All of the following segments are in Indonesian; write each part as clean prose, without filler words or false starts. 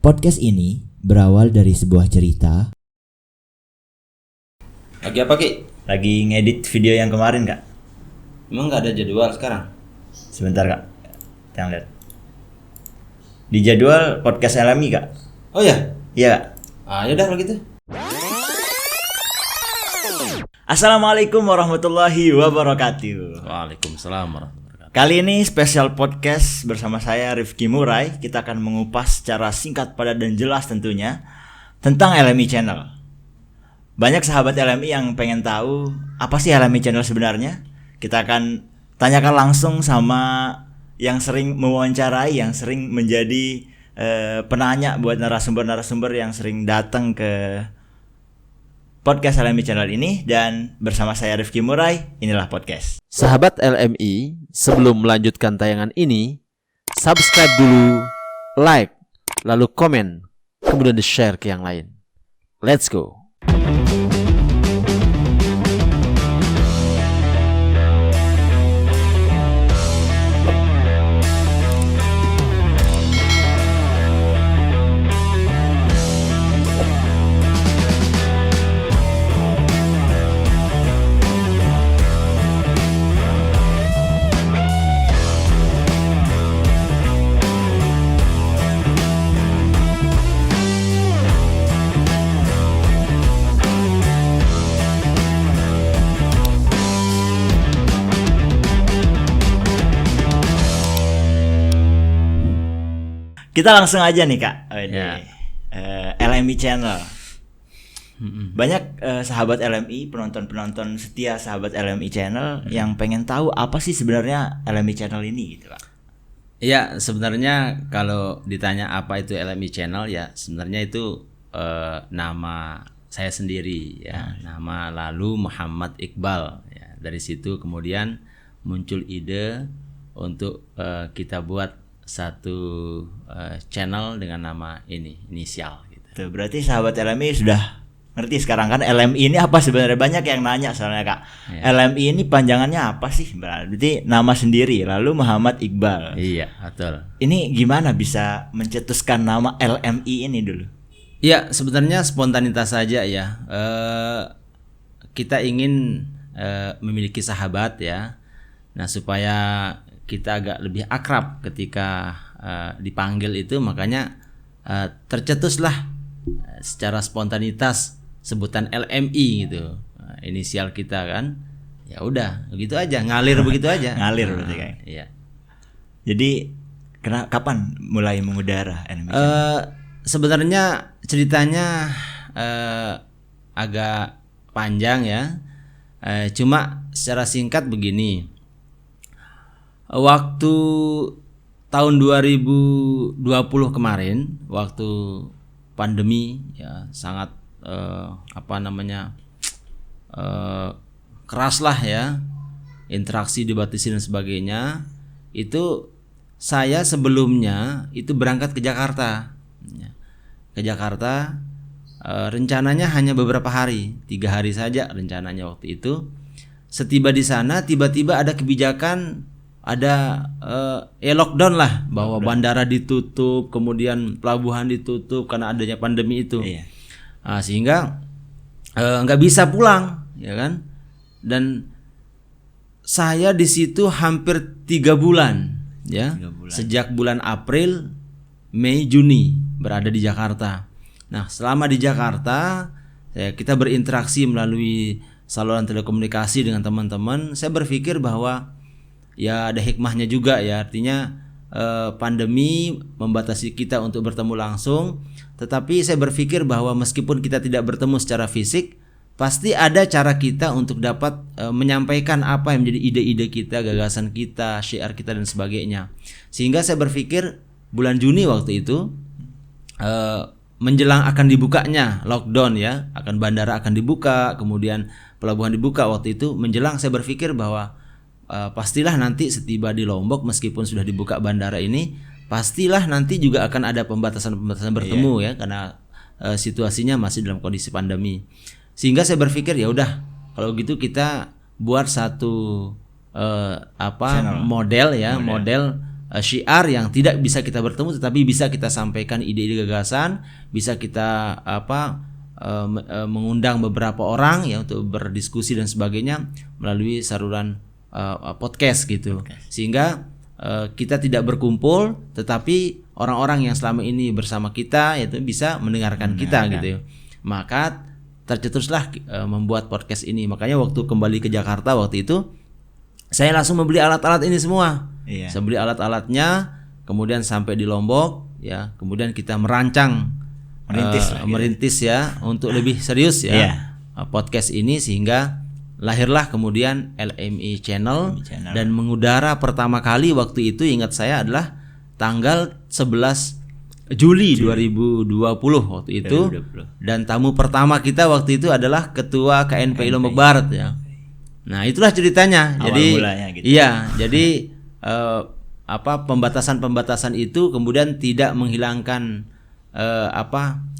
Podcast ini berawal dari sebuah cerita. Lagi apa Ki? Lagi ngedit video yang kemarin kak. Emang gak ada jadwal sekarang? Sebentar kak, jangan lihat. Di jadwal podcast LMI kak. Oh ya? Iya. Yaudah kalau gitu. Assalamualaikum warahmatullahi wabarakatuh. Waalaikumsalam warahmatullahi wabarakatuh. Kali ini spesial podcast bersama saya Rifki Murai. Kita akan mengupas secara singkat, padat dan jelas tentunya tentang LMI Channel. Banyak sahabat LMI yang pengen tahu apa sih LMI Channel sebenarnya. Kita akan tanyakan langsung sama yang sering mewawancarai, yang sering menjadi penanya buat narasumber-narasumber yang sering datang ke podcast LMI Channel ini. Dan bersama saya Rifki Murai, inilah podcast. Sahabat LMI, sebelum melanjutkan tayangan ini, subscribe dulu, like, lalu komen, kemudian di-share ke yang lain. Let's go. Kita langsung aja nih kak. Ya. LMI Channel. Banyak sahabat LMI, penonton setia sahabat LMI Channel yang pengen tahu apa sih sebenarnya LMI Channel ini gitu kak. Iya, sebenarnya kalau ditanya apa itu LMI Channel, ya sebenarnya itu nama saya sendiri ya. Nama lalu Muhammad Iqbal ya. Dari situ kemudian muncul ide untuk kita buat satu channel dengan nama ini, inisial gitu. Tuh, berarti sahabat LMI sudah ngerti sekarang kan LMI ini apa sebenarnya. Banyak yang nanya soalnya kak, Ya. LMI ini panjangannya apa sih? Berarti nama sendiri lalu Muhammad Iqbal. Iya, betul. Ini gimana bisa mencetuskan nama LMI ini dulu? Iya, sebenarnya spontanitas saja ya. Kita ingin memiliki sahabat ya. Nah, supaya kita agak lebih akrab ketika dipanggil itu, makanya tercetuslah secara spontanitas sebutan LMI gitu. Inisial kita kan. Ya udah, begitu aja, ngalir begitu aja. Ngalir berarti kayak. Iya. Jadi kapan mulai mengudara LMI? Sebenarnya ceritanya agak panjang ya. Cuma secara singkat begini. Waktu tahun 2020 kemarin, waktu pandemi ya sangat keras lah ya, interaksi dibatasi dan sebagainya. Itu saya sebelumnya itu berangkat ke Jakarta ya. Ke Jakarta rencananya hanya beberapa hari, 3 hari saja rencananya waktu itu. Setiba di sana tiba-tiba ada kebijakan, ada lockdown lah, bahwa bandara ditutup, kemudian pelabuhan ditutup karena adanya pandemi itu. Iya. Sehingga nggak bisa pulang, ya kan? Dan saya di situ hampir 3 bulan, ya. 3 bulan. Sejak bulan April, Mei, Juni berada di Jakarta. Nah, selama di Jakarta, kita berinteraksi melalui saluran telekomunikasi dengan teman-teman. Saya berpikir bahwa ya ada hikmahnya juga ya, artinya pandemi membatasi kita untuk bertemu langsung, tetapi saya berpikir bahwa meskipun kita tidak bertemu secara fisik, pasti ada cara kita untuk dapat menyampaikan apa yang menjadi ide-ide kita, gagasan kita, syiar kita dan sebagainya. Sehingga saya berpikir bulan Juni waktu itu menjelang akan dibukanya lockdown ya, akan bandara akan dibuka, kemudian pelabuhan dibuka waktu itu, menjelang saya berpikir bahwa pastilah nanti setiba di Lombok, meskipun sudah dibuka bandara ini, pastilah nanti juga akan ada pembatasan bertemu ya, karena situasinya masih dalam kondisi pandemi. Sehingga saya berpikir ya udah, kalau gitu kita buat satu model ya, model syiar yang tidak bisa kita bertemu tetapi bisa kita sampaikan ide-ide gagasan, bisa kita mengundang beberapa orang ya untuk berdiskusi dan sebagainya melalui saluran podcast gitu. Sehingga kita tidak berkumpul tetapi orang-orang yang selama ini bersama kita itu bisa mendengarkan kita gitu ya. Maka tercetuslah membuat podcast ini. Makanya waktu kembali ke Jakarta waktu itu saya langsung membeli alat-alat ini semua. Saya beli alat-alatnya, kemudian sampai di Lombok ya, kemudian kita merintis ya untuk lebih serius ya podcast ini, sehingga lahirlah kemudian LMI Channel. Dan mengudara pertama kali waktu itu ingat saya adalah tanggal 11 Juli 2020 waktu itu. 2020. Dan tamu pertama kita waktu itu adalah Ketua KNPI Lombok Barat ya. Nah, itulah ceritanya. Awal jadi mulanya gitu. Iya, jadi pembatasan-pembatasan itu kemudian tidak menghilangkan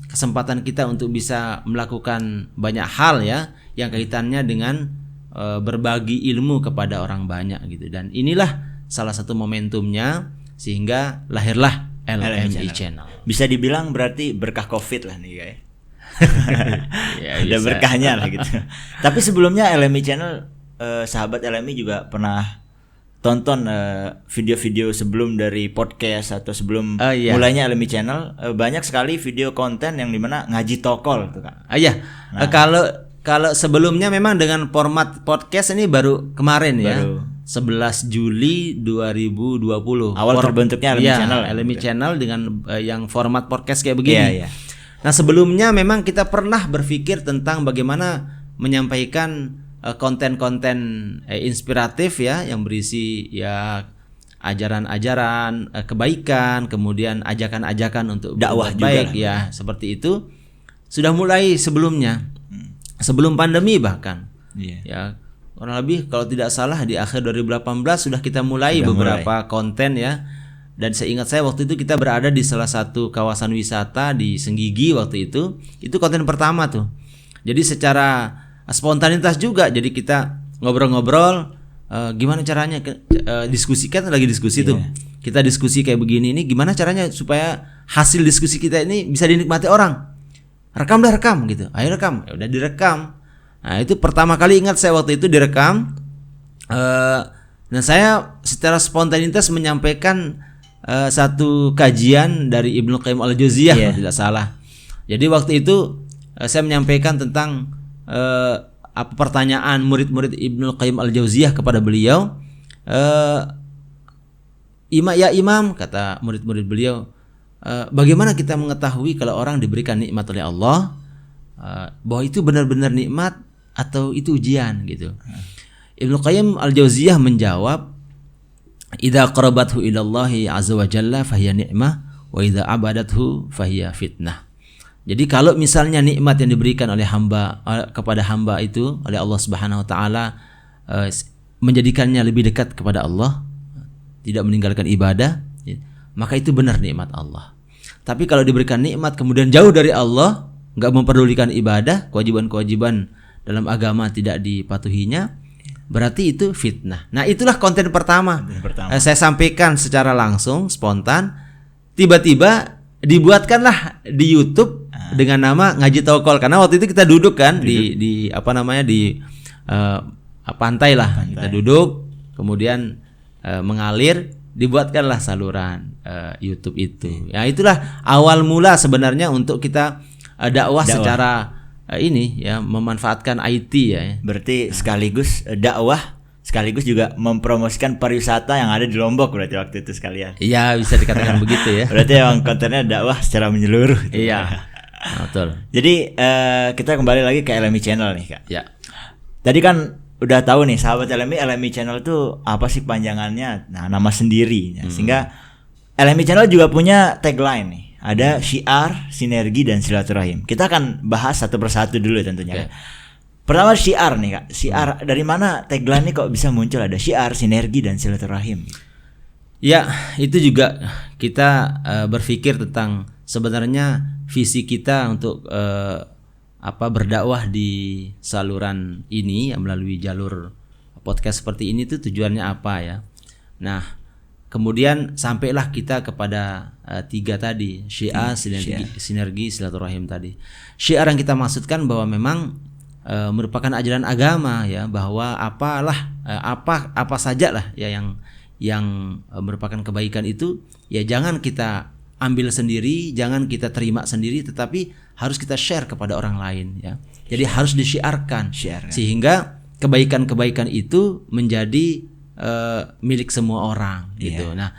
kesempatan kita untuk bisa melakukan banyak hal ya yang kaitannya dengan berbagi ilmu kepada orang banyak gitu. Dan inilah salah satu momentumnya sehingga lahirlah LMI Channel. Bisa dibilang berarti berkah Covid lah nih guys. Ya, ada berkahnya lah gitu. Tapi sebelumnya LMI Channel, sahabat LMI juga pernah tonton video-video sebelum dari podcast atau sebelum mulainya LMI Channel, banyak sekali video konten yang dimana ngaji tokol tuh Kak. Kalau sebelumnya memang dengan format podcast ini baru kemarin ya. 11 Juli 2020. Awal terbentuknya LMI Channel. LMI Channel dengan yang format podcast kayak begini. Nah, sebelumnya memang kita pernah berpikir tentang bagaimana menyampaikan konten-konten inspiratif ya yang berisi ya ajaran-ajaran kebaikan, kemudian ajakan-ajakan untuk dakwah baik juga ya, seperti itu. Sudah mulai sebelumnya. Sebelum pandemi bahkan. Ya, kurang lebih kalau tidak salah di akhir 2018 sudah kita mulai beberapa konten ya. Dan seingat saya waktu itu kita berada di salah satu kawasan wisata di Senggigi waktu itu. Itu konten pertama tuh. Jadi secara spontanitas juga. Jadi kita ngobrol-ngobrol gimana caranya diskusikan lagi diskusi tuh. Kita diskusi kayak begini ini gimana caranya supaya hasil diskusi kita ini bisa dinikmati orang. Rekam gitu. Ayo rekam. Ya udah direkam. Nah, itu pertama kali ingat saya waktu itu direkam. Dan saya secara spontanitas menyampaikan satu kajian dari Ibnu Qayyim Al-Jauziyah kalau tidak salah. Jadi waktu itu saya menyampaikan tentang pertanyaan murid-murid Ibnu Qayyim Al-Jauziyah kepada beliau. Imam kata murid-murid beliau, bagaimana kita mengetahui kalau orang diberikan nikmat oleh Allah, bahwa itu benar-benar nikmat atau itu ujian gitu. Ibnu Qayyim Al-Jauziyah menjawab, idza qarabathu ilallahi azza wa jalla fahiya ni'mah wa idza abadathu fahiya fitnah. Jadi kalau misalnya nikmat yang diberikan oleh hamba kepada hamba itu oleh Allah Subhanahu wa taala menjadikannya lebih dekat kepada Allah, tidak meninggalkan ibadah, maka itu benar nikmat Allah. Tapi kalau diberikan nikmat kemudian jauh dari Allah, enggak memperdulikan ibadah, kewajiban-kewajiban dalam agama tidak dipatuhinya, berarti itu fitnah. Nah, itulah konten pertama. Saya sampaikan secara langsung, spontan. Tiba-tiba dibuatkanlah di YouTube dengan nama Ngaji Tokol. Karena waktu itu kita duduk kan di pantai lah. Kita duduk, kemudian mengalir, dibuatkanlah saluran YouTube itu. Ya, itulah awal mula sebenarnya untuk kita dakwah secara ini ya, memanfaatkan IT ya. Berarti sekaligus dakwah, sekaligus juga mempromosikan pariwisata yang ada di Lombok berarti waktu itu sekalian. Iya, bisa dikatakan begitu ya. Berarti emang kontennya dakwah secara menyeluruh. Iya. Betul. Jadi kita kembali lagi ke LMI Channel nih Kak. Ya. Tadi kan udah tahu nih sahabat LMI Channel itu apa sih panjangannya? Nah, nama sendiri. Sehingga LMI Channel juga punya tagline nih. Ada syiar, sinergi, dan silaturahim. Kita akan bahas satu persatu dulu tentunya. Pertama syiar nih Kak. Syiar dari mana tagline ini kok bisa muncul ada syiar, sinergi, dan silaturahim? Ya, itu juga kita berpikir tentang sebenarnya visi kita untuk berdakwah di saluran ini melalui jalur podcast seperti ini tuh tujuannya apa ya. Nah, kemudian sampailah kita kepada 3 tadi, syiar, sinergi, silaturahim tadi. Syiar yang kita maksudkan bahwa memang merupakan ajaran agama ya, bahwa apa saja lah ya yang merupakan kebaikan itu ya jangan kita ambil sendiri, jangan kita terima sendiri, tetapi harus kita share kepada orang lain ya. Jadi harus disiarkan sehingga kebaikan-kebaikan itu menjadi milik semua orang gitu. Nah,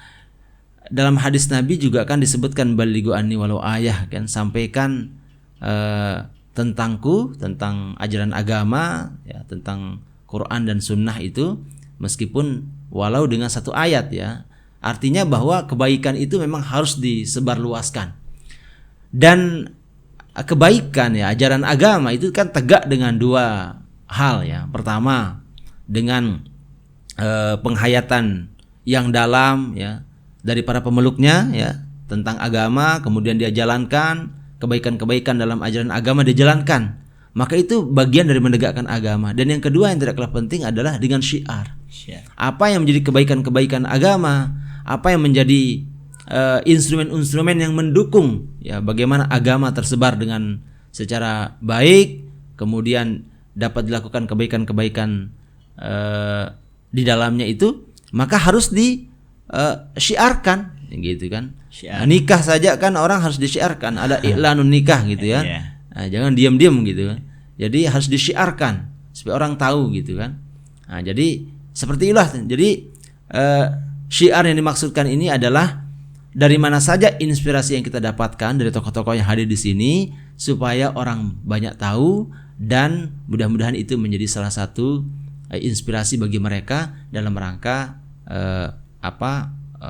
dalam hadis Nabi juga kan disebutkan balighu anni walau ayah kan, sampaikan tentangku, tentang ajaran agama ya, tentang Quran dan sunnah itu meskipun walau dengan 1 ayat ya. Artinya bahwa kebaikan itu memang harus disebarluaskan. Dan kebaikan ya, ajaran agama itu kan tegak dengan 2 hal ya. Pertama, dengan penghayatan yang dalam ya dari para pemeluknya ya tentang agama, kemudian dia jalankan kebaikan-kebaikan dalam ajaran agama, dia jalankan, maka itu bagian dari menegakkan agama. Dan yang kedua yang tidak kalah penting adalah dengan syiar. Apa yang menjadi kebaikan-kebaikan agama, apa yang menjadi instrumen-instrumen yang mendukung ya bagaimana agama tersebar dengan secara baik, kemudian dapat dilakukan kebaikan-kebaikan di dalamnya itu, maka harus disiarkan gitu kan. Nah, nikah saja kan orang harus disiarkan, ada iklanun nikah gitu ya. Nah, jangan diam-diam gitu kan. Jadi harus disiarkan supaya orang tahu gitu kan. Nah, jadi seperti itulah. Jadi syiar yang dimaksudkan ini adalah dari mana saja inspirasi yang kita dapatkan dari tokoh-tokoh yang hadir di sini supaya orang banyak tahu, dan mudah-mudahan itu menjadi salah satu inspirasi bagi mereka dalam rangka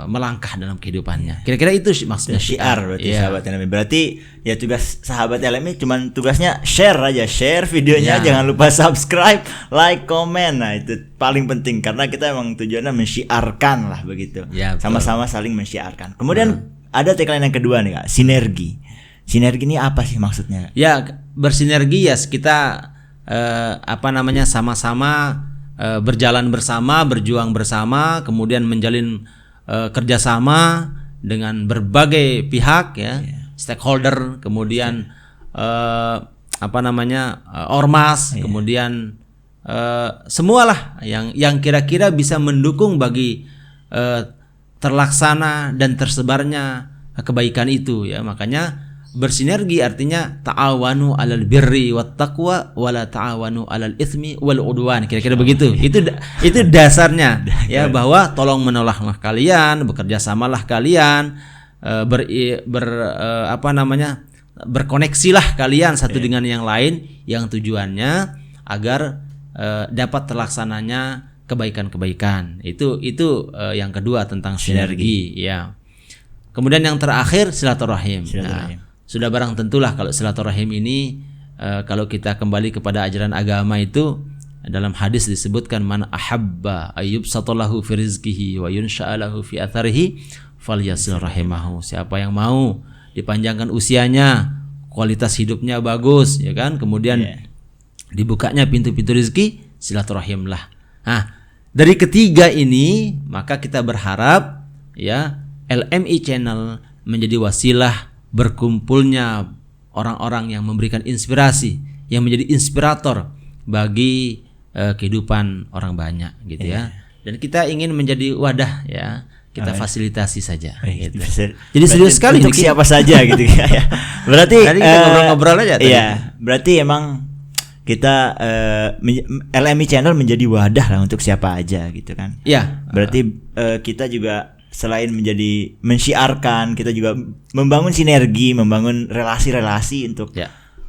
melangkah dalam kehidupannya. Kira-kira itu maksudnya syiar berarti sahabat LMI. Berarti ya tugas sahabat LMI cuman tugasnya share aja, share videonya, jangan lupa subscribe, like, komen. Nah, itu paling penting karena kita emang tujuannya mensyiarkan lah begitu. Ya, sama-sama saling mensyiarkan. Kemudian ada tagline yang kedua nih Kak, sinergi. Sinergi ini apa sih maksudnya? Ya, bersinergi ya kita sama-sama berjalan bersama, berjuang bersama, kemudian menjalin kerjasama dengan berbagai pihak ya, stakeholder, kemudian ormas, kemudian semualah yang kira-kira bisa mendukung bagi terlaksana dan tersebarnya kebaikan itu ya. Makanya bersinergi artinya ta'awanu 'alal birri wat taqwa wala ta'awanu 'alal itsmi wal udwan. Kira-kira begitu. Itu dasarnya ya, bahwa tolong menolonglah kalian, bekerja samalah kalian, berkoneksilah kalian satu dengan yang lain, yang tujuannya agar dapat terlaksananya kebaikan-kebaikan. Itu yang kedua tentang sinergi ya. Kemudian yang terakhir silaturahim. Nah, sudah barang tentulah kalau silaturahim ini kalau kita kembali kepada ajaran agama itu dalam hadis disebutkan man ahabba ayyubsatallahu fi rizqihi wa yunsha'alahu fi atharihi falyasil rahimahu. Siapa yang mau dipanjangkan usianya, kualitas hidupnya bagus ya kan, kemudian dibukanya pintu-pintu rezeki, silaturahimlah. Nah, dari ketiga ini maka kita berharap ya LMI Channel menjadi wasilah berkumpulnya orang-orang yang memberikan inspirasi, yang menjadi inspirator bagi kehidupan orang banyak gitu ya. Dan kita ingin menjadi wadah ya, kita fasilitasi saja gitu. Jadi serius sekali untuk siapa saja gitu ya. Berarti tadi kita ngobrol-ngobrol aja tadi. Iya, berarti emang kita LMI Channel menjadi wadah lah untuk siapa aja gitu kan. Iya. Berarti kita juga selain menjadi mensyiarkan, kita juga membangun sinergi, membangun relasi-relasi untuk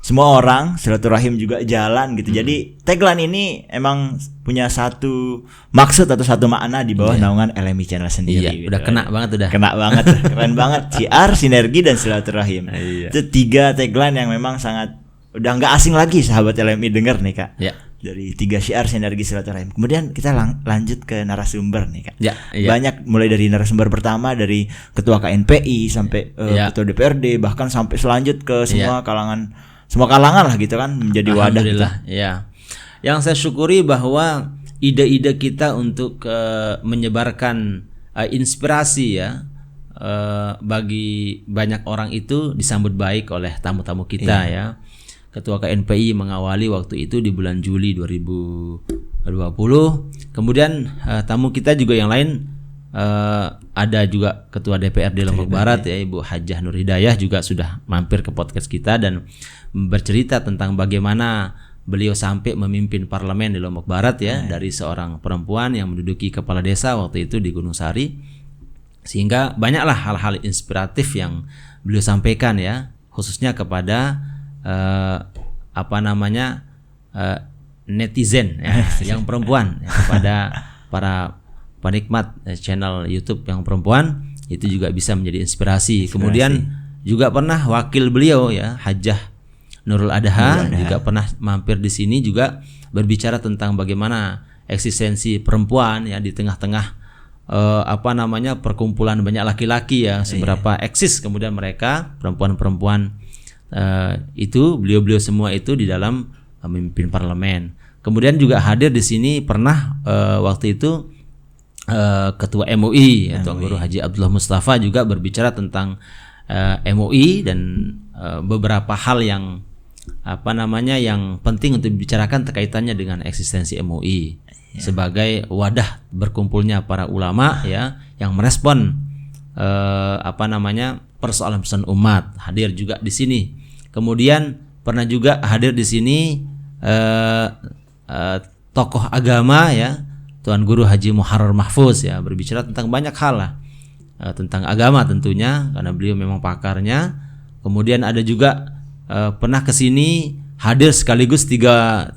semua orang, silaturahim juga jalan gitu. Jadi tagline ini emang punya satu maksud atau satu makna di bawah naungan LMI Channel sendiri. Gitu. Udah kena banget udah. Kena banget, keren banget. Syiar, sinergi dan silaturahim. Itu 3 tagline yang memang sangat udah nggak asing lagi sahabat LMI dengar nih Kak. Dari 3 syiar, sinergi, silaturahim. Kemudian kita lanjut ke narasumber nih Kak. Banyak, mulai dari narasumber pertama dari ketua KNPI sampai ketua DPRD, bahkan sampai selanjut ke semua kalangan lah gitu kan, menjadi wadah gitu. Ya. Yang saya syukuri bahwa ide-ide kita untuk menyebarkan inspirasi ya bagi banyak orang itu disambut baik oleh tamu-tamu kita ya. Ketua KNPI mengawali waktu itu di bulan Juli 2020. Kemudian tamu kita juga yang lain ada juga Ketua DPRD Lombok Barat ya Ibu Hajah Nur Hidayah juga sudah mampir ke podcast kita dan bercerita tentang bagaimana beliau sampai memimpin parlemen di Lombok Barat ya, dari seorang perempuan yang menduduki kepala desa waktu itu di Gunung Sari. Sehingga banyaklah hal-hal inspiratif yang beliau sampaikan ya, khususnya kepada netizen ya, yang perempuan ya, kepada para penikmat channel YouTube yang perempuan itu juga bisa menjadi inspirasi. Kemudian juga pernah wakil beliau ya Hajah Nurul Adha juga pernah mampir di sini juga berbicara tentang bagaimana eksistensi perempuan ya di tengah-tengah perkumpulan banyak laki-laki ya, seberapa eksis kemudian mereka perempuan-perempuan itu beliau-beliau semua itu di dalam memimpin parlemen. Kemudian juga hadir di sini pernah waktu itu Ketua MUI Tuan Guru Haji Abdullah Mustafa juga berbicara tentang MUI dan beberapa hal yang yang penting untuk dibicarakan terkaitannya dengan eksistensi MUI sebagai wadah berkumpulnya para ulama ya yang merespon persoalan-persoalan umat, hadir juga di sini. Kemudian pernah juga hadir di sini tokoh agama ya Tuan Guru Haji Muharrar Mahfuz ya, berbicara tentang banyak hal lah tentang agama tentunya karena beliau memang pakarnya. Kemudian ada juga pernah kesini hadir sekaligus tiga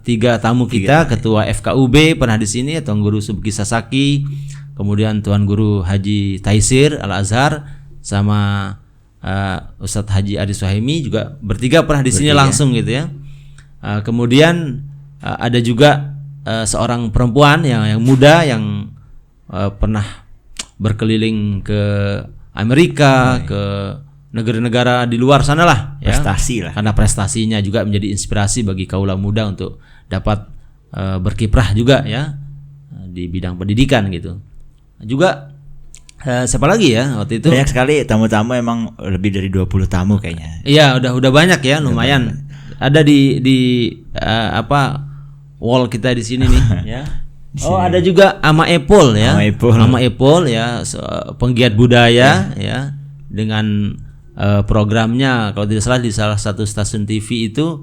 tamu kita, Ketua FKUB pernah di sini Tuan Guru Subki Sasaki, kemudian Tuan Guru Haji Taisir Al Azhar sama Ustadz Haji Adi Suhaimi juga bertiga pernah di sini langsung gitu ya. Kemudian ada juga seorang perempuan yang muda yang pernah berkeliling ke Amerika, ke negara-negara di luar sana lah ya. Prestasi lah. Karena prestasinya juga menjadi inspirasi bagi kaula muda untuk dapat berkiprah juga ya di bidang pendidikan gitu. Juga siapa lagi ya waktu itu? Banyak sekali tamu-tamu, emang lebih dari 20 tamu kayaknya. Iya, udah banyak ya, lumayan. Ada di wall kita di sini nih ya. Oh, ada juga Ama Epol ya. Ama Epol ya, penggiat budaya ya dengan programnya kalau tidak salah di salah satu stasiun TV itu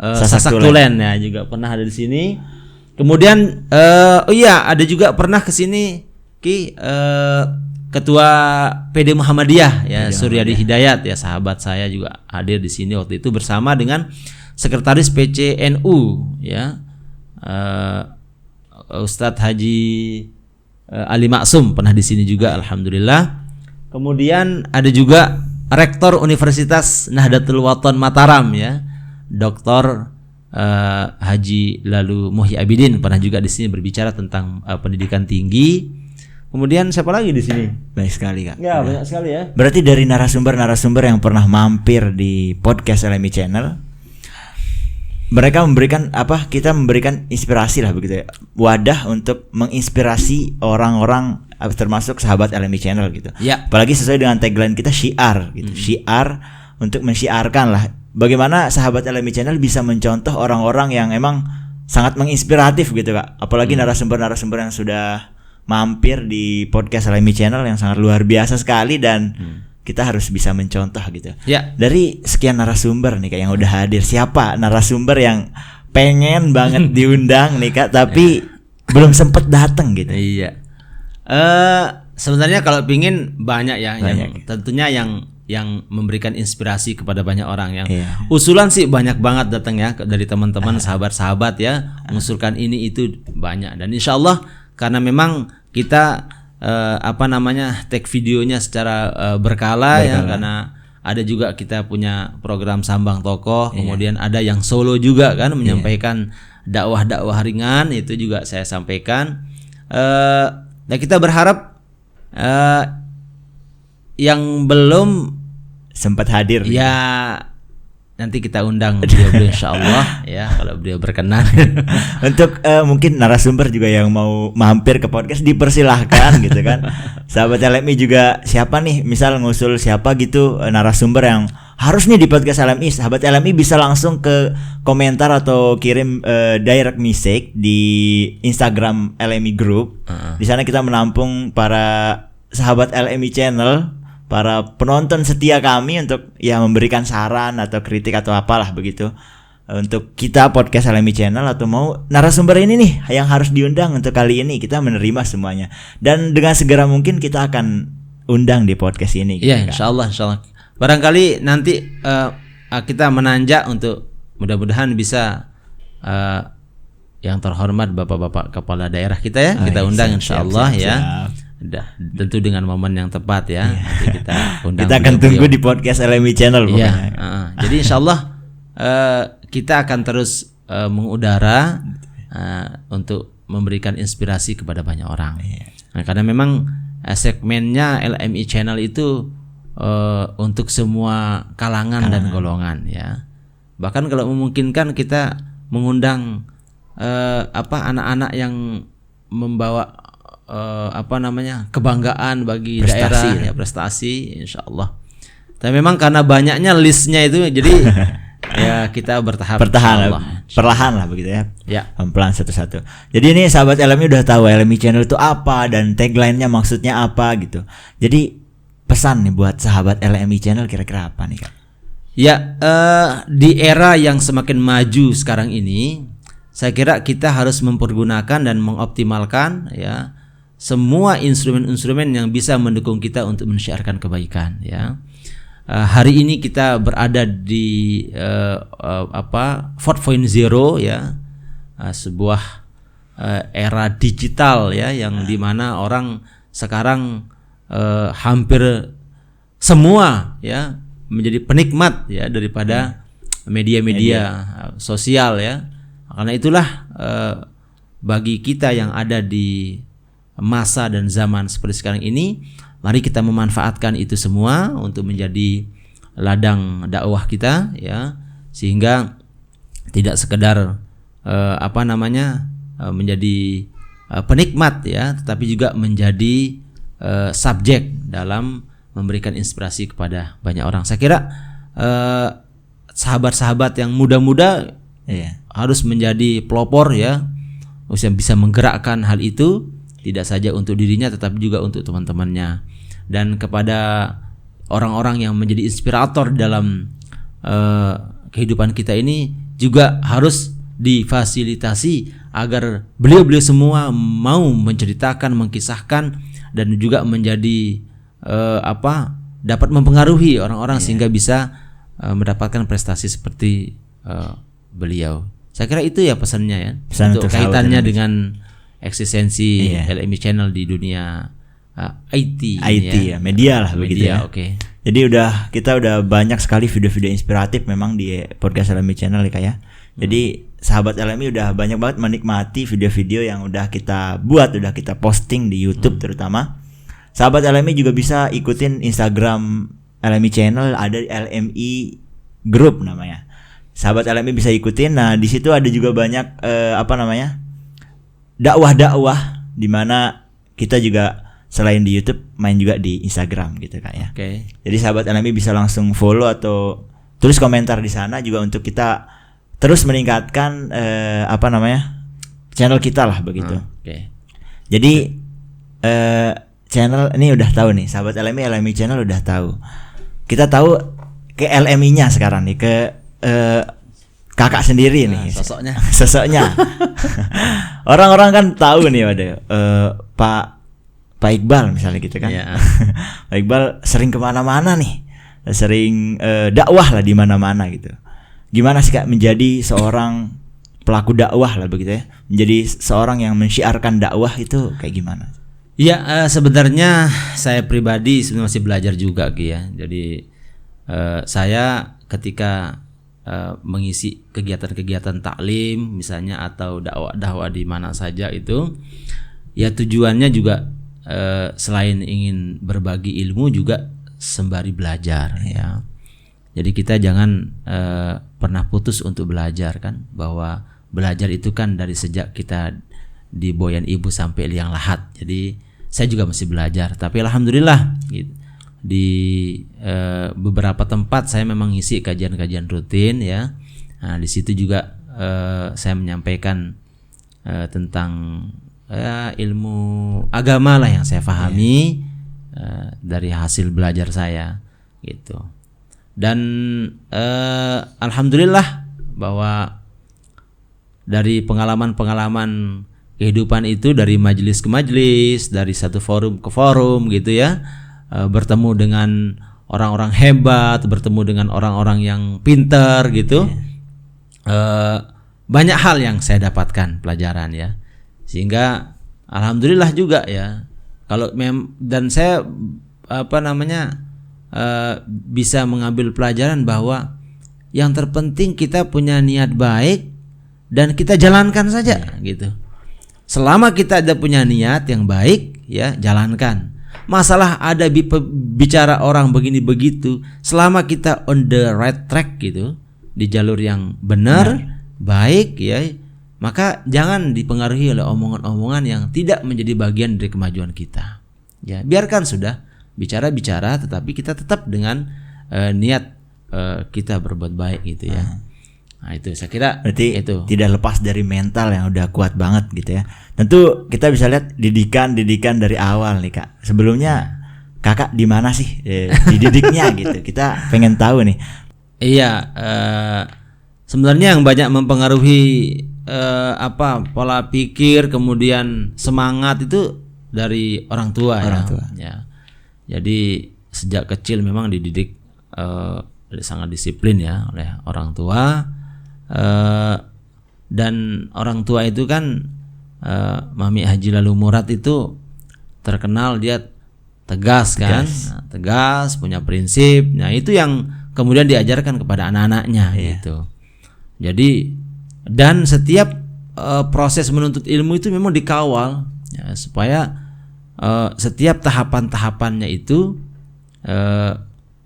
Sasak Tulen ya, juga pernah ada di sini. Kemudian ada juga pernah ke sini Ketua PD Muhammadiyah ya, Suryadi Hidayat ya, sahabat saya juga hadir di sini waktu itu bersama dengan Sekretaris PCNU ya, Ustadz Haji Ali Maksum pernah di sini juga, alhamdulillah. Kemudian ada juga Rektor Universitas Nahdlatul Wathon Mataram ya, Dr. Haji Lalu Muhyi Abidin pernah juga di sini berbicara tentang pendidikan tinggi. Kemudian siapa lagi di sini? Banyak sekali Kak. Ya, banyak sekali ya. Berarti dari narasumber-narasumber yang pernah mampir di podcast LMI Channel, mereka memberikan kita memberikan inspirasi lah begitu ya, wadah untuk menginspirasi orang-orang termasuk sahabat LMI Channel gitu ya. Apalagi sesuai dengan tagline kita syiar gitu, syiar untuk mensyiarkan lah bagaimana sahabat LMI Channel bisa mencontoh orang-orang yang emang sangat menginspiratif gitu Kak. Apalagi narasumber-narasumber yang sudah mampir di podcast LMI Channel yang sangat luar biasa sekali dan kita harus bisa mencontoh gitu. Ya. Dari sekian narasumber nih Kak yang udah hadir, siapa narasumber yang pengen banget diundang nih Kak tapi belum sempet datang gitu? Iya. Sebenarnya kalau pingin banyak ya, yang tentunya yang memberikan inspirasi kepada banyak orang yang usulan sih banyak banget datang ya dari teman-teman sahabat-sahabat ya, mengusulkan ini itu banyak, dan insya Allah karena memang kita take videonya secara berkala ya, karena ada juga kita punya program Sambang Tokoh, kemudian ada yang solo juga kan menyampaikan dakwah-dakwah ringan, itu juga saya sampaikan. Dan kita berharap yang belum sempat hadir ya nanti kita undang beliau insyaallah ya kalau beliau berkenan. Untuk mungkin narasumber juga yang mau mampir ke podcast dipersilahkan gitu kan. Sahabat LMI juga siapa nih misal ngusul siapa gitu narasumber yang harus nih di podcast LMI, sahabat LMI bisa langsung ke komentar atau kirim direct message di Instagram LMI Group. Di sana kita menampung para sahabat LMI channel, para penonton setia kami untuk ya memberikan saran atau kritik atau apalah begitu untuk kita podcast LMI channel, atau mau narasumber ini nih yang harus diundang untuk kali ini, kita menerima semuanya dan dengan segera mungkin kita akan undang di podcast ini. Iya, insyaallah. Barangkali nanti kita menanjak untuk mudah-mudahan bisa yang terhormat bapak-bapak kepala daerah kita ya, kita undang insyaallah ya. Tentu dengan momen yang tepat ya. Nanti kita undang. Kita akan tunggu di podcast LMI channel pokoknya. Jadi insyaallah kita akan terus mengudara untuk memberikan inspirasi kepada banyak orang. Nah, karena memang segmennya LMI channel itu untuk semua kalangan dan golongan ya. Bahkan kalau memungkinkan kita mengundang anak-anak yang membawa kebanggaan bagi daerah ya, prestasi insyaallah. Tapi memang karena banyaknya listnya itu jadi ya kita perlahan lah begitu ya. Ya. Pelan satu-satu. Jadi ini sahabat LMI udah tahu LMI channel itu apa dan tagline-nya maksudnya apa gitu. Jadi pesan nih buat sahabat LMI channel kira-kira apa nih Kak? Ya, di era yang semakin maju sekarang ini, saya kira kita harus mempergunakan dan mengoptimalkan ya semua instrumen-instrumen yang bisa mendukung kita untuk mensiarkan kebaikan ya. Hari ini kita berada di 4.0 ya, sebuah era digital ya yang dimana orang sekarang hampir semua ya menjadi penikmat ya daripada media-media sosial ya. Karena itulah bagi kita yang ada di masa dan zaman seperti sekarang ini, mari kita memanfaatkan itu semua untuk menjadi ladang dakwah kita ya, sehingga tidak sekedar menjadi penikmat ya, tetapi juga menjadi subjek dalam memberikan inspirasi kepada banyak orang. Saya kira sahabat-sahabat yang muda-muda harus menjadi pelopor ya, yang bisa menggerakkan hal itu tidak saja untuk dirinya tetapi juga untuk teman-temannya, dan kepada orang-orang yang menjadi inspirator dalam kehidupan kita ini juga harus difasilitasi agar beliau-beliau semua mau menceritakan, mengkisahkan dan juga menjadi dapat mempengaruhi orang-orang sehingga bisa mendapatkan prestasi seperti beliau. Saya kira itu ya pesannya ya, untuk kaitannya dengan eksistensi LMI channel di dunia IT ya, media lah begitu ya. Oke. Jadi kita udah banyak sekali video-video inspiratif memang di podcast LMI channel ya Kak ya. Jadi sahabat LMI udah banyak banget menikmati video-video yang udah kita buat, udah kita posting di YouTube terutama. Sahabat LMI juga bisa ikutin Instagram LMI channel, ada LMI Group namanya. Sahabat LMI bisa ikutin. Nah, di situ ada juga banyak dakwah-dakwah di mana kita juga selain di YouTube main juga di Instagram gitu Kak ya. Oke. Jadi sahabat LMI bisa langsung follow atau tulis komentar di sana juga untuk kita terus meningkatkan channel kita lah begitu. Oke. Jadi channel ini udah tahu nih, sahabat LMI channel udah tahu. Kita tahu ke LMI-nya sekarang nih, ke kakak sendiri nih. Sosoknya. Orang-orang kan tahu nih Pak Iqbal misalnya gitu kan. Yeah. Pak Iqbal sering kemana-mana nih, sering dakwah lah di mana-mana gitu. Gimana sih Kak menjadi seorang pelaku dakwah lah begitu ya, menjadi seorang yang mensyiarkan dakwah itu kayak gimana? Ya, sebenarnya saya pribadi sebenarnya masih belajar juga Ki ya. Jadi saya ketika mengisi kegiatan-kegiatan taklim misalnya atau dakwah di mana saja itu, ya tujuannya juga selain ingin berbagi ilmu juga sembari belajar ya. Jadi kita jangan pernah putus untuk belajar kan, bahwa belajar itu kan dari sejak kita di boyan ibu sampai liang lahat. Jadi saya juga masih belajar, tapi alhamdulillah gitu. Di beberapa tempat saya memang ngisi kajian-kajian rutin ya. Nah, di situ juga saya menyampaikan tentang ilmu agama lah yang saya pahami dari hasil belajar saya gitu. Dan alhamdulillah bahwa dari pengalaman-pengalaman kehidupan itu, dari majelis ke majelis, dari satu forum ke forum gitu ya, bertemu dengan orang-orang hebat, bertemu dengan orang-orang yang pintar gitu. Banyak hal yang saya dapatkan pelajaran ya, sehingga alhamdulillah juga ya. Dan saya bisa mengambil pelajaran bahwa yang terpenting kita punya niat baik dan kita jalankan saja gitu. Selama kita ada punya niat yang baik ya, jalankan. Masalah ada bicara orang begini begitu, selama kita on the right track gitu, di jalur yang benar, baik ya, maka jangan dipengaruhi oleh omongan-omongan yang tidak menjadi bagian dari kemajuan kita. Ya, biarkan sudah bicara-bicara, tetapi kita tetap dengan niat kita berbuat baik gitu ya. Nah, itu saya kira berarti itu tidak lepas dari mental yang udah kuat banget gitu ya. Tentu kita bisa lihat didikan dari awal nih Kak. Sebelumnya Kakak di mana sih dididiknya gitu? Kita pengen tahu nih. Iya, sebenarnya yang banyak mempengaruhi pola pikir kemudian semangat itu dari orang tua. Ya. Jadi sejak kecil memang dididik sangat disiplin ya oleh orang tua. Dan orang tua itu kan Mami Haji Lalu Murad itu terkenal dia tegas kan, tegas, punya prinsip. Nah itu yang kemudian diajarkan kepada anak-anaknya gitu. Jadi dan setiap proses menuntut ilmu itu memang dikawal ya, supaya setiap tahapan-tahapannya itu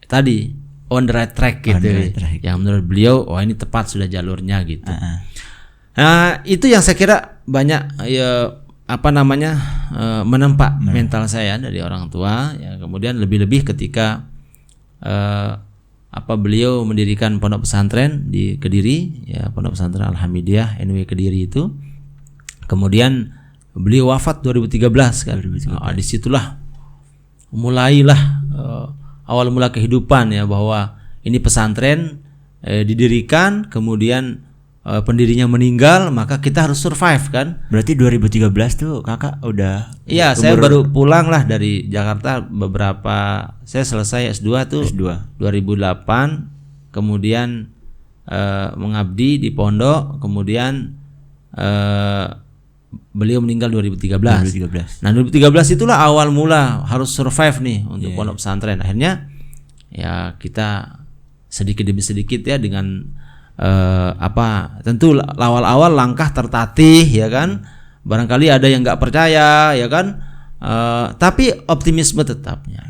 tadi on the right track gitu. Yang menurut beliau, oh ini tepat sudah jalurnya gitu. Nah itu yang saya kira banyak menempa mental saya dari orang tua ya. Kemudian lebih-lebih ketika beliau mendirikan pondok pesantren di Kediri ya, pondok pesantren Al-Hamidiyah NW Kediri itu. Kemudian beliau wafat 2013 kan. Disitulah mulailah awal mula kehidupan ya, bahwa ini pesantren didirikan, kemudian pendirinya meninggal, maka kita harus survive kan. Berarti 2013 tuh Kakak udah saya baru pulang lah dari Jakarta saya selesai S2 tuh S2. 2008, kemudian mengabdi di pondok, kemudian beliau meninggal 2013. Nah 2013 itulah awal mula harus survive nih untuk pondok pesantren. Akhirnya ya kita sedikit demi sedikit ya dengan tentu awal-awal langkah tertatih ya kan, barangkali ada yang nggak percaya ya kan, tapi optimisme tetapnya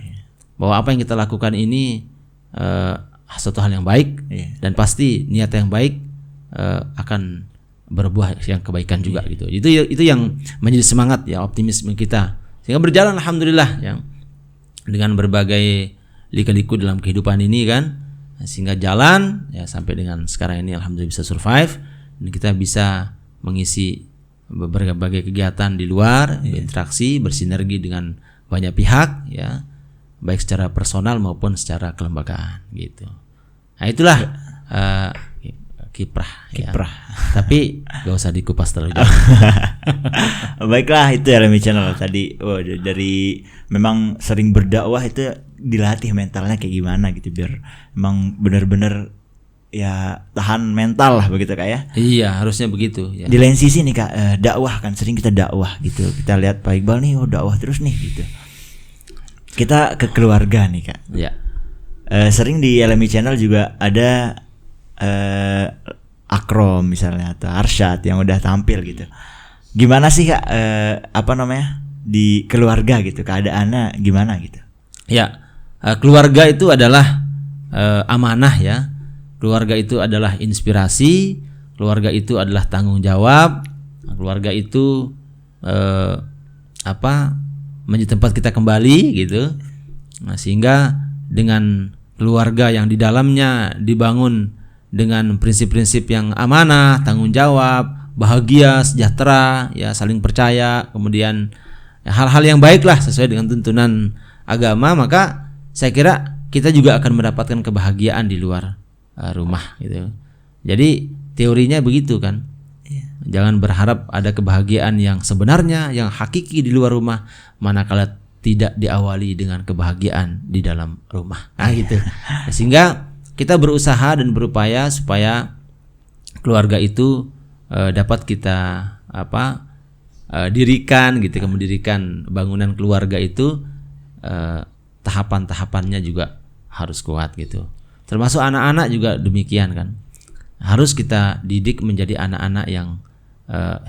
bahwa apa yang kita lakukan ini suatu hal yang baik dan pasti niat yang baik akan berbuah yang kebaikan juga gitu. Itu yang menjadi semangat ya, optimisme kita, sehingga berjalan alhamdulillah yang dengan berbagai lika-liku dalam kehidupan ini kan, sehingga jalan ya sampai dengan sekarang ini alhamdulillah bisa survive dan kita bisa mengisi berbagai kegiatan di luar, berinteraksi, bersinergi dengan banyak pihak ya, baik secara personal maupun secara kelembagaan gitu. Nah itulah kiprah. Tapi gak usah dikupas terlalu jauh. Baiklah, itu LMI Channel tadi. Dari memang sering berdakwah itu dilatih mentalnya kayak gimana gitu, biar memang benar-benar ya tahan mental lah begitu Kak ya. Iya, harusnya begitu ya. Di lain sisi nih Kak, dakwah kan sering kita dakwah gitu. Kita lihat Pak Iqbal nih dakwah terus nih gitu. Kita ke keluarga nih Kak. Iya. Sering di LMI Channel juga ada Akrom misalnya atau Arsyad yang udah tampil gitu. Gimana sih Kak di keluarga gitu, keadaannya gimana gitu? Ya, keluarga itu adalah amanah ya. Keluarga itu adalah inspirasi, keluarga itu adalah tanggung jawab, keluarga itu menjadi tempat kita kembali gitu. Nah, sehingga dengan keluarga yang di dalamnya dibangun dengan prinsip-prinsip yang amanah, tanggung jawab, bahagia, sejahtera, ya saling percaya, kemudian hal-hal yang baiklah sesuai dengan tuntunan agama, maka saya kira kita juga akan mendapatkan kebahagiaan di luar rumah gitu. Jadi teorinya begitu kan. Jangan berharap ada kebahagiaan yang sebenarnya, yang hakiki di luar rumah, manakala tidak diawali dengan kebahagiaan di dalam rumah. Nah gitu. Sehingga kita berusaha dan berupaya supaya keluarga itu dapat kita dirikan gitu, mendirikan bangunan keluarga itu tahapan-tahapannya juga harus kuat gitu. Termasuk anak-anak juga demikian kan. Harus kita didik menjadi anak-anak yang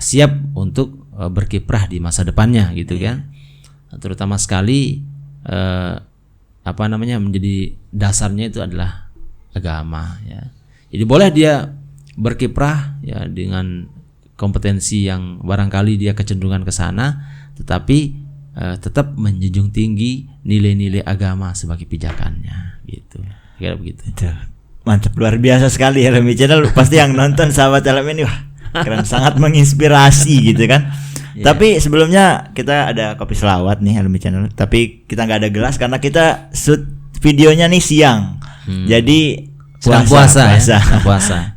siap untuk berkiprah di masa depannya gitu kan. Terutama sekali menjadi dasarnya itu adalah agama ya. Jadi boleh dia berkiprah ya dengan kompetensi yang barangkali dia kecenderungan ke sana, tetapi tetap menjunjung tinggi nilai-nilai agama sebagai pijakannya gitu. Kira begitu. Mantap, luar biasa sekali LMI Channel. Pasti yang nonton sahabat LMI ini wah keren, sangat menginspirasi gitu kan. Yeah. Tapi sebelumnya kita ada kopi selawat nih LMI Channel. Tapi kita nggak ada gelas karena kita shoot videonya nih siang. Jadi puasa.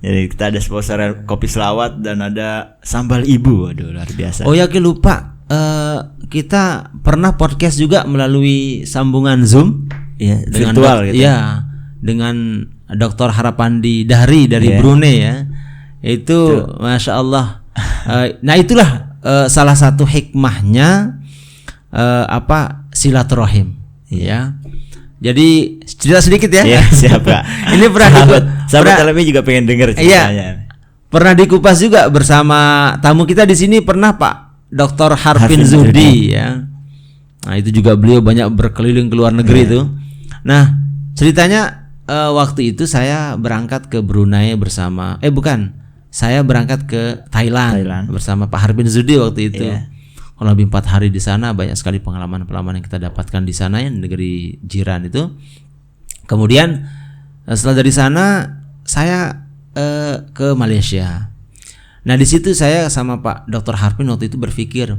Jadi kita ada sponsor kopi selawat dan ada sambal ibu. Waduh, luar biasa. Oh ya, lupa. Kita pernah podcast juga melalui sambungan Zoom. Ya, virtual gitu. Iya, dengan Dr. Harapandi Dahri dari Brunei ya. Itu Masya Allah. Nah itulah salah satu hikmahnya silaturahim ya. Jadi cerita sedikit ya. Iya, siap Kak. Ini sahabat LMI juga pengen dengar ceritanya. Iya, pernah dikupas juga bersama tamu kita di sini, pernah Pak Dr. Harpin Zudi ya. Nah itu juga beliau banyak berkeliling ke luar negeri itu. Nah ceritanya waktu itu saya berangkat ke Brunei bersama saya berangkat ke Thailand bersama Pak Harpin Zudi waktu itu. Kurang lebih 4 hari di sana, banyak sekali pengalaman-pengalaman yang kita dapatkan di sana ya, negeri jiran itu. Kemudian setelah dari sana saya ke Malaysia. Nah di situ saya sama Pak Dr. Harpin waktu itu berpikir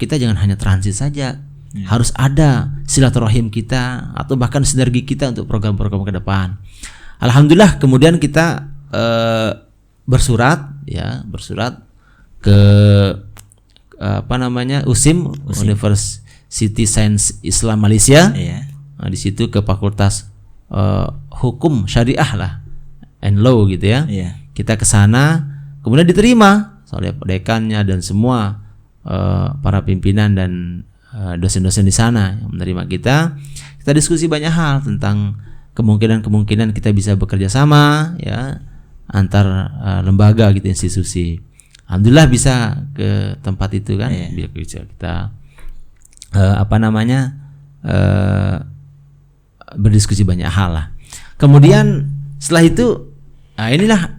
kita jangan hanya transit saja, harus ada silaturahim kita atau bahkan sinergi kita untuk program-program ke depan. Alhamdulillah kemudian kita bersurat ke USIM, University Science Islam Malaysia. Nah, di situ ke Fakultas Hukum Syariah lah and Law gitu ya. Kita ke sana, kemudian diterima oleh dekannya dan semua para pimpinan dan dosen-dosen di sana yang menerima kita. Kita diskusi banyak hal tentang kemungkinan kita bisa bekerja sama ya antar lembaga gitu, institusi. Alhamdulillah bisa ke tempat itu kan, bisa kita berdiskusi banyak hal lah. Kemudian setelah itu, inilah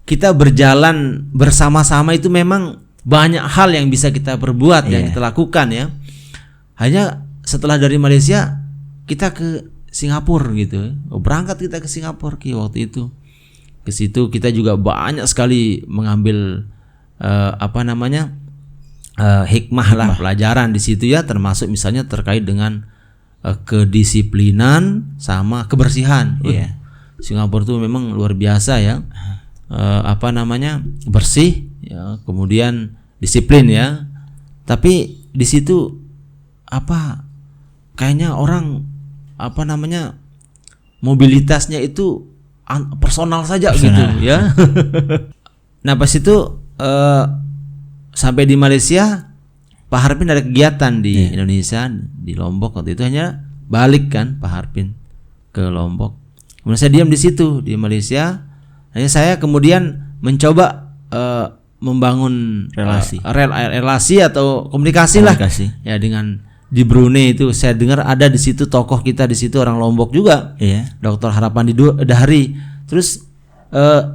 kita berjalan bersama-sama itu memang banyak hal yang bisa kita perbuat yang kita lakukan ya. Hanya setelah dari Malaysia kita ke Singapura gitu, berangkat kita ke Singapura waktu itu. Ke situ kita juga banyak sekali mengambil hikmah lah, pelajaran di situ ya, termasuk misalnya terkait dengan kedisiplinan sama kebersihan. Singapura itu memang luar biasa ya. Bersih ya, kemudian disiplin ya. Tapi di situ kayaknya orang mobilitasnya itu personal saja gitu ya. Nah pas itu sampai di Malaysia, Pak Harpin ada kegiatan di Indonesia, di Lombok waktu itu, hanya balik kan Pak Harpin ke Lombok. Kemudian saya diam di situ di Malaysia. Hanya saya kemudian mencoba membangun relasi atau komunikasi lah ya dengan di Brunei itu saya dengar ada di situ tokoh kita di situ orang Lombok juga, Dr. Harapan Dahri. Terus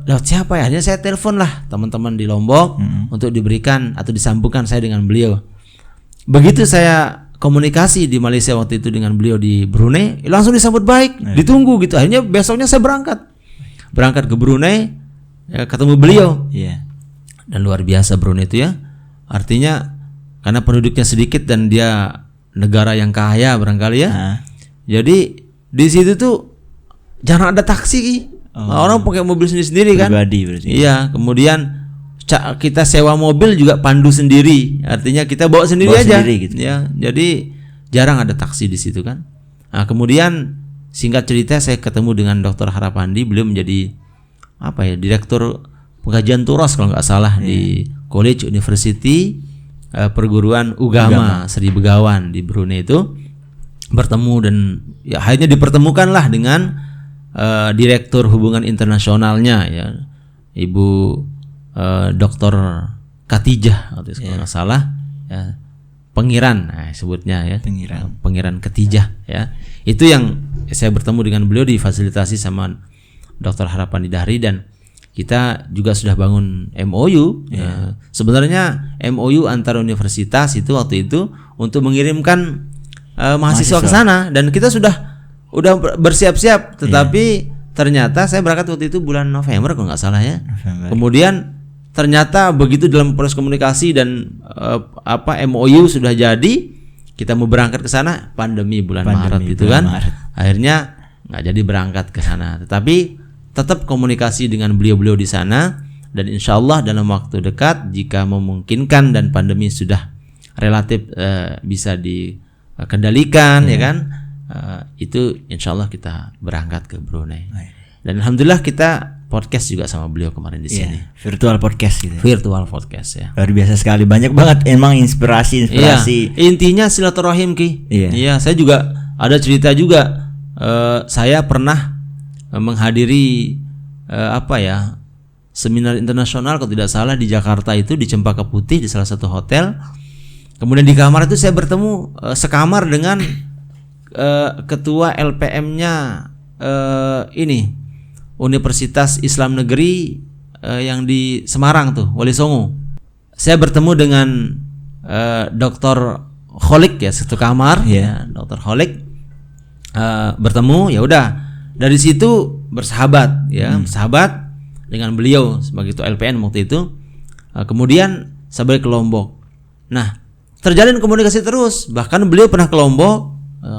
lewat siapa ya? Akhirnya saya telepon lah teman-teman di Lombok untuk diberikan atau disambungkan saya dengan beliau. Begitu saya komunikasi di Malaysia waktu itu dengan beliau di Brunei, langsung disambut baik, ditunggu gitu. Akhirnya besoknya saya berangkat ke Brunei, ketemu beliau. Dan luar biasa Brunei itu ya. Artinya karena penduduknya sedikit dan dia negara yang kaya barangkali ya. Jadi di situ tuh jarang ada taksi. Orang pakai mobil sendiri kan. Pribadi berarti. Iya, kemudian kita sewa mobil juga pandu sendiri. Artinya kita bawa sendiri aja. Gitu. Ya, jadi jarang ada taksi di situ kan. Nah, kemudian singkat cerita saya ketemu dengan Dr. Harapandi, beliau menjadi direktur pengajian Turas kalau nggak salah di College University perguruan Ugama Sri Begawan di Brunei itu, bertemu dan ya akhirnya dipertemukanlah dengan direktur hubungan internasionalnya ya Ibu Dr. Katijah kalau nggak salah ya, Pengiran sebutnya ya, Pengiran Katijah ya. Itu yang saya bertemu dengan beliau, difasilitasi sama Dr. Harapan Dahri, dan kita juga sudah bangun MOU. Sebenarnya MOU antar universitas itu waktu itu untuk mengirimkan mahasiswa ke sana, dan kita udah bersiap-siap. Tetapi ternyata saya berangkat waktu itu bulan November kalau nggak salah ya. Kemudian ternyata begitu dalam proses komunikasi dan MOU sudah jadi, kita mau berangkat ke sana, pandemi bulan Maret itu kan. Akhirnya nggak jadi berangkat ke sana. Tetapi tetap komunikasi dengan beliau-beliau di sana, dan insya Allah dalam waktu dekat jika memungkinkan dan pandemi sudah relatif bisa dikendalikan ya kan, itu insya Allah kita berangkat ke Brunei. Dan alhamdulillah kita podcast juga sama beliau kemarin di sini. Virtual podcast gitu. Virtual podcast ya. Luar biasa sekali, banyak banget emang inspirasi. Intinya silaturahim Ki. Iya, saya juga ada cerita juga. Saya pernah menghadiri seminar internasional kalau tidak salah di Jakarta itu, di Cempaka Putih di salah satu hotel. Kemudian di kamar itu saya bertemu sekamar dengan ketua LPM-nya Universitas Islam Negeri yang di Semarang tuh, Wali Songo. Saya bertemu dengan Dr. Kholik ya, satu kamar ya, Dr. Kholik. Bertemu, ya udah dari situ bersahabat dengan beliau sebagai ketua LPN waktu itu. Kemudian saya balik ke Lombok. Nah, terjalin komunikasi terus. Bahkan beliau pernah ke Lombok,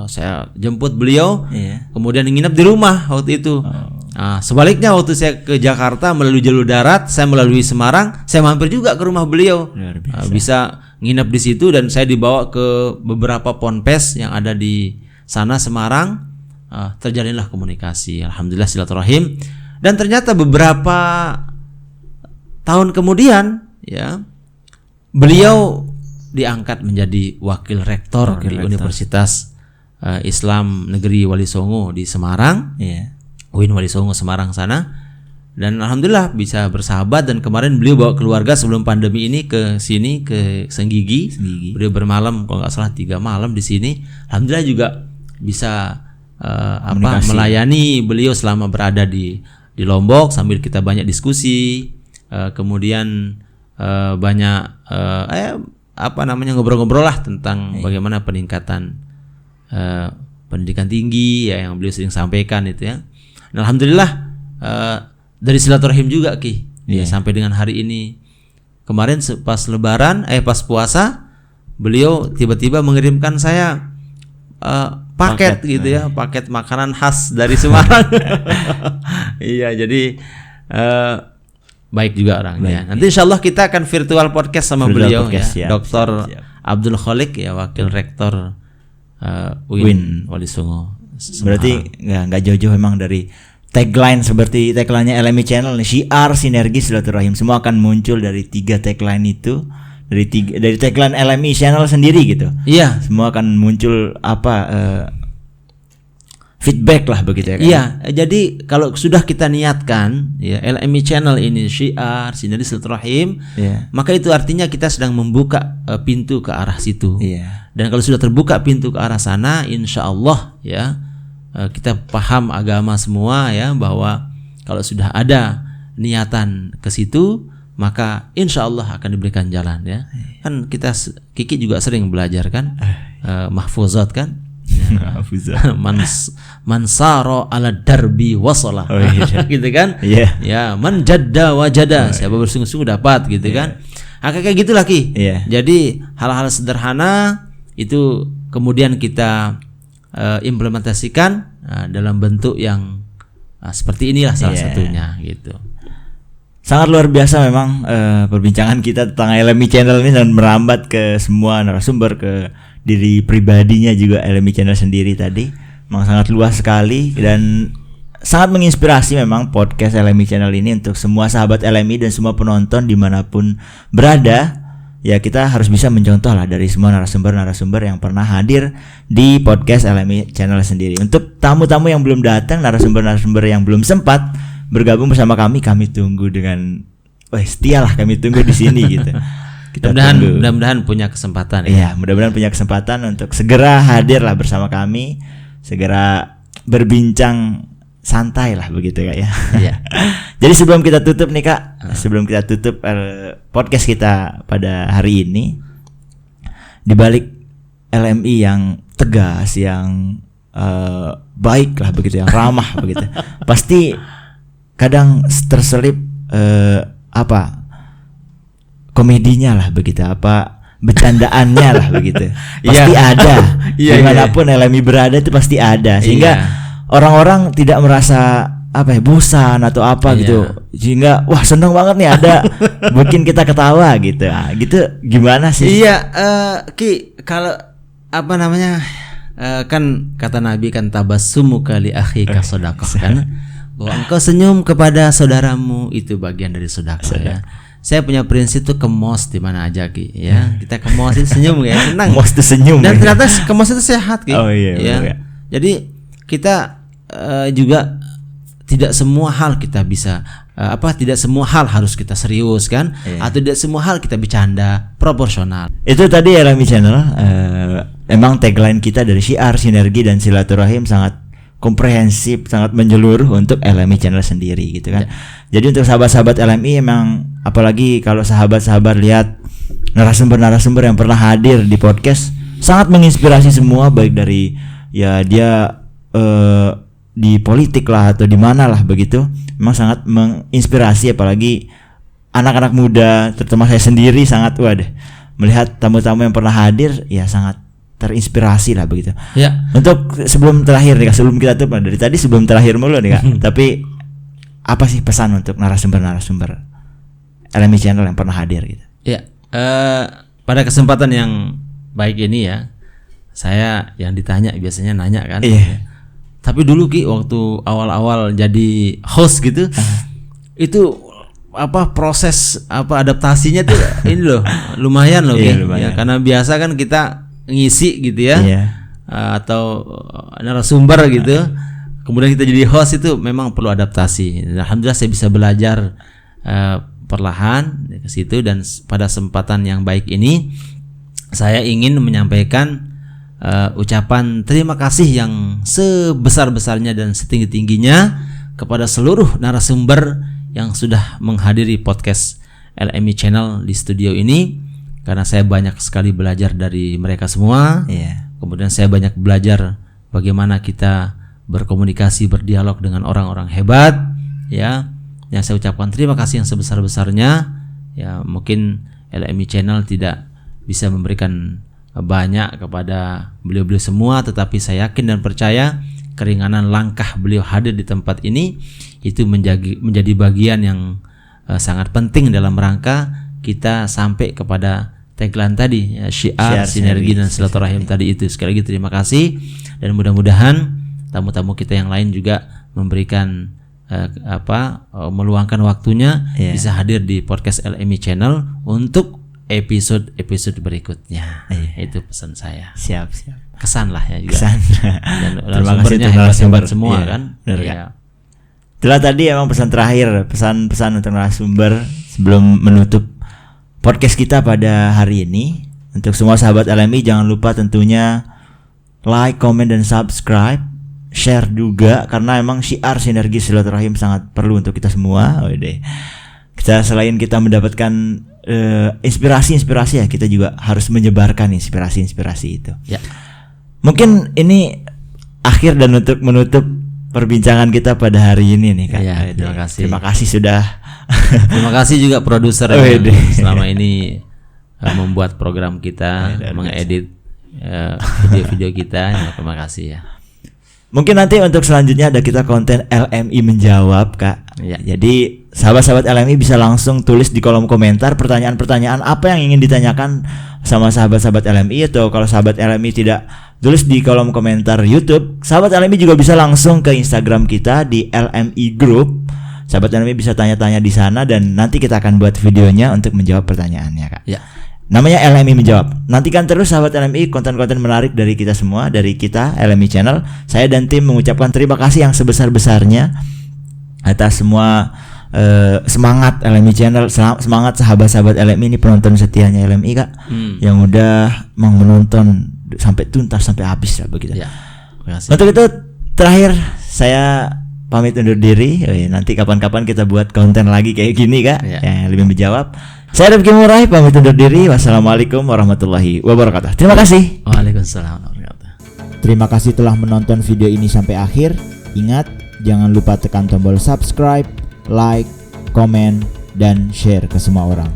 saya jemput beliau, kemudian nginep di rumah waktu itu. Nah, sebaliknya waktu saya ke Jakarta melalui jalur darat, saya melalui Semarang, saya mampir juga ke rumah beliau. Bisa nginep di situ, dan saya dibawa ke beberapa ponpes yang ada di sana Semarang. Terjalinlah komunikasi, alhamdulillah silaturahim. Dan ternyata beberapa tahun kemudian ya, beliau diangkat menjadi wakil rektor di Universitas Islam Negeri Wali Songo di Semarang, UIN Wali Songo Semarang sana. Dan alhamdulillah bisa bersahabat, dan kemarin beliau bawa keluarga sebelum pandemi ini ke sini, ke Senggigi. Beliau bermalam kalau nggak salah 3 malam di sini. Alhamdulillah juga bisa melayani beliau selama berada di Lombok, sambil kita banyak diskusi, kemudian banyak ngobrol-ngobrol lah tentang bagaimana peningkatan pendidikan tinggi ya, yang beliau sering sampaikan itu ya. Dan alhamdulillah dari silaturahim juga Ki, ya, sampai dengan hari ini. Kemarin pas Lebaran, pas puasa, beliau tiba-tiba mengirimkan saya paket gitu ya, paket makanan khas dari Semarang. Iya, jadi baik juga orangnya. Nanti insyaallah kita akan virtual podcast sama beliau ya, Dr. Abdul Kholik ya, wakil rektor UIN Wali Songo. Berarti nggak jauh-jauh memang dari tagline seperti tagline-nya LMI Channel nih, syiar, sinergi, silaturahim, semua akan muncul dari 3 tagline itu. Dari tagline LMI Channel sendiri gitu. Iya. Semua akan muncul feedback lah begitu ya kan? Iya, jadi kalau sudah kita niatkan ya LMI channel ini syiar Sinari Silaturahim, maka itu artinya kita sedang membuka pintu ke arah situ. Dan kalau sudah terbuka pintu ke arah sana, insya Allah ya kita paham agama semua ya, bahwa kalau sudah ada niatan ke situ, maka insya Allah akan diberikan jalan ya. Kan kita Kiki juga sering belajar kan, mahfuzat kan. Mansaro ala darbi wasala, gitu kan? Ya, man jadda wajada, siapa bersungguh-sungguh dapat, gitu kan? Kayak gitulah Ki. Jadi hal-hal sederhana itu kemudian kita implementasikan dalam bentuk yang seperti inilah salah satunya, gitu. Sangat luar biasa memang perbincangan kita tentang LMI Channel ini, dan merambat ke semua narasumber, ke diri pribadinya juga LMI Channel sendiri tadi. Memang sangat luas sekali dan sangat menginspirasi memang podcast LMI Channel ini untuk semua sahabat LMI dan semua penonton dimanapun berada. Ya, kita harus bisa mencontoh lah dari semua narasumber yang pernah hadir di podcast LMI Channel sendiri. Untuk tamu-tamu yang belum datang, narasumber yang belum sempat bergabung bersama kami tunggu dengan setia lah, kami tunggu di sini gitu. Mudah-mudahan punya kesempatan. Iya, mudah-mudahan punya kesempatan untuk segera hadir lah bersama kami, segera berbincang santai lah begitu Kak ya. Iya. Jadi sebelum kita tutup nih Kak, sebelum kita tutup podcast kita pada hari ini, di balik LMI yang tegas, yang baik lah begitu, yang ramah begitu, pasti kadang terselip komedinya lah begitu, bercandaannya lah begitu. Pasti ada. Dimanapun LMI berada itu pasti ada, sehingga orang-orang tidak merasa bosan atau gitu, sehingga wah seneng banget nih ada bikin kita ketawa gitu. Gitu gimana sih? Ki, kalau kan kata Nabi kan tabassumuka li akhika shadaqah kan, bahwa engkau senyum kepada saudaramu itu bagian dari sedekah ya. Saya punya prinsip tuh, ke mos di mana aja Ki ya. Kita ke mos itu senyum ya, senang. Mos itu senyum. Dan ternyata ke mos itu sehat Ki. Ya. Jadi kita juga tidak semua hal kita bisa tidak semua hal harus kita serius kan, atau tidak semua hal kita bercanda, proporsional. Itu tadi LMI Channel. Emang tagline kita dari syiar, sinergi dan silaturahim sangat komprehensif, sangat menyeluruh untuk LMI Channel sendiri gitu kan. Jadi untuk sahabat-sahabat LMI, emang apalagi kalau sahabat-sahabat lihat narasumber-narasumber yang pernah hadir di podcast, sangat menginspirasi semua, baik dari dia di politik lah atau di mana lah begitu. Memang sangat menginspirasi, apalagi anak-anak muda, terutama saya sendiri sangat melihat tamu-tamu yang pernah hadir, ya sangat terinspirasi lah begitu. Ya. Untuk sebelum terakhir nih Kak, sebelum kita tutup, dari tadi sebelum terakhir mulu nih Kak. Tapi apa sih pesan untuk narasumber-narasumber LMI Channel yang pernah hadir gitu? Ya, pada kesempatan yang baik ini ya, saya yang ditanya biasanya nanya kan. Tapi dulu Ki, waktu awal-awal jadi host gitu, itu proses adaptasinya tuh ini loh lumayan loh Ki. Ya, karena biasa kan kita ngisi gitu ya, atau narasumber gitu, kemudian kita jadi host, itu memang perlu adaptasi. Alhamdulillah saya bisa belajar perlahan ke situ, dan pada kesempatan yang baik ini saya ingin menyampaikan ucapan terima kasih yang sebesar-besarnya dan setinggi-tingginya kepada seluruh narasumber yang sudah menghadiri podcast LMI Channel di studio ini. Karena saya banyak sekali belajar dari mereka semua. Kemudian saya banyak belajar bagaimana kita berkomunikasi, berdialog dengan orang-orang hebat ya. Yang saya ucapkan terima kasih yang sebesar-besarnya. Ya, mungkin LMI Channel tidak bisa memberikan banyak kepada beliau-beliau semua, tetapi saya yakin dan percaya keringanan langkah beliau hadir di tempat ini itu menjadi bagian yang sangat penting dalam rangka kita sampai kepada tagline tadi ya, syiar, sinergi dan silaturahim tadi itu. Sekali lagi terima kasih, dan mudah-mudahan tamu-tamu kita yang lain juga memberikan meluangkan waktunya bisa hadir di podcast LMI Channel untuk episode berikutnya. Itu pesan saya. Siap. Kesan lah ya juga. Kesan. Dan Terima kasih narasumbernya untuk narasumber hebat semua Iya, kan. benar, Iya. Kak. Itulah tadi emang pesan terakhir, pesan untuk narasumber sebelum menutup podcast kita pada hari ini. Untuk semua sahabat LMI jangan lupa tentunya like, comment dan subscribe, share juga karena emang syiar sinergi silaturahim sangat perlu untuk kita semua. Kita selain kita mendapatkan inspirasi ya, kita juga harus menyebarkan inspirasi itu. Ya. Mungkin ini akhir dan untuk menutup perbincangan kita pada hari ini nih Kak. Iya, terima kasih. Terima kasih sudah. Terima kasih juga produser Oh, yang iya. selama ini membuat program kita, mengedit video-video kita. Terima kasih ya. Mungkin nanti untuk selanjutnya ada kita konten LMI menjawab Kak. Iya. Jadi sahabat-sahabat LMI bisa langsung tulis di kolom komentar pertanyaan-pertanyaan apa yang ingin ditanyakan sama sahabat-sahabat LMI, atau kalau sahabat LMI tidak tulis di kolom komentar YouTube, sahabat LMI juga bisa langsung ke Instagram kita di LMI Group. Sahabat LMI bisa tanya-tanya di sana dan nanti kita akan buat videonya untuk menjawab pertanyaannya Kak. Ya. Namanya LMI menjawab. Nantikan terus sahabat LMI konten-konten menarik dari kita semua, dari kita LMI Channel. Saya dan tim mengucapkan terima kasih yang sebesar-besarnya atas semua semangat LMI Channel, semangat sahabat-sahabat LMI ini, penonton setianya LMI Kak, yang udah mau menonton sampai tuntas sampai habis lah begitu. Ya. Terima kasih. Untuk itu terakhir saya pamit undur diri. Nanti kapan-kapan kita buat konten lagi kayak gini Kak, yang lebih menjawab. Saya Rifki Murai pamit undur diri. Wassalamualaikum warahmatullahi wabarakatuh. Terima kasih. Waalaikumsalam warahmatullahi wabarakatuh. Terima kasih telah menonton video ini sampai akhir. Ingat, jangan lupa tekan tombol subscribe, like, komen, dan share ke semua orang.